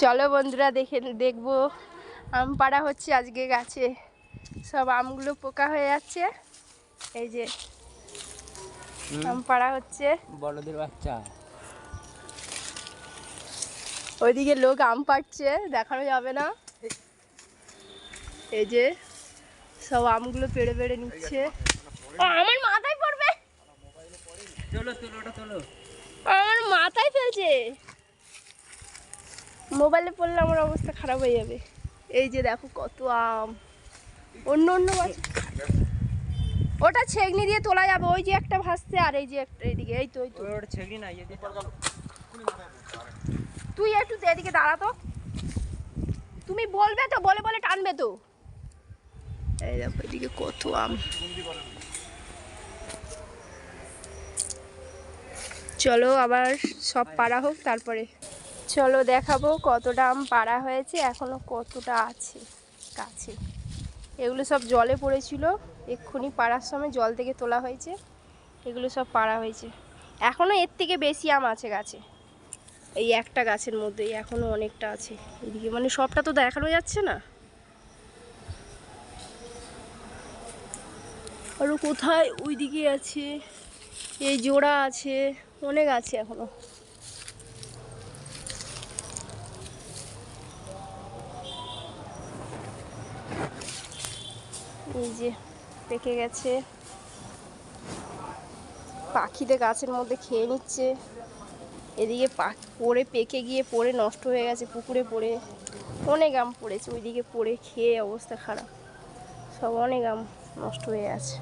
চলো বন্ধুরা দেখবো আম পাড়া হচ্ছে আজকে গাছে। সব আমগুলো পোকা হয়ে যাচ্ছে। এই যে আম পাড়া হচ্ছে। বড়দের বাচ্চা ওইদিকে লোক আম পাড়ছে, দেখানো যাবে না। এই যে সব আমগুলো পেড়ে পেড়ে নিচ্ছে। আমার মাথায় পড়বে, আমার মাথায় ফেলছে। মোবাইলে পড়লে আমার অবস্থা খারাপ হয়ে যাবে। এই যে দেখো কত আম। অন্য অন্য গাছ ওটা ছেগনি দিয়ে তোলা যাবে। ওই যে একটা ভাসছে আর এই যে একটা এদিকে। এই তো ওটা ছেগনি না, তুই একটু এদিকে দাঁড়া তো। তুমি বলবে তো, বলে বলে টানবে তো। এই দেখো এদিকে কত আম। চলো আবার সব পাড়া হোক তারপরে চলো দেখাবো কতটা আম পাড়া হয়েছে, এখনো কতটা আছে গাছে। এগুলো সব জলে পড়েছিল, এক্ষুনি পাড়ার সময় জল থেকে তোলা হয়েছে। এগুলো সব পাড়া হয়েছে। এখনো এর থেকে বেশি আম আছে গাছে। এই একটা গাছের মধ্যেই এখনো অনেকটা আছে। এদিকে মানে সবটা তো দেখানো যাচ্ছে না। আরো কোথায় ওইদিকে আছে, এই জোড়া আছে, অনেক আছে এখনো। এই যে পেকে গেছে, পাখিতে গাছের মধ্যে খেয়ে নিচ্ছে। এদিকে পড়ে পেকে গিয়ে পড়ে নষ্ট হয়ে গেছে, পুকুরে পড়ে অনেক আম পড়েছে। ওইদিকে পড়ে খেয়ে অবস্থা খারাপ, সব অনেক আম নষ্ট হয়ে আছে।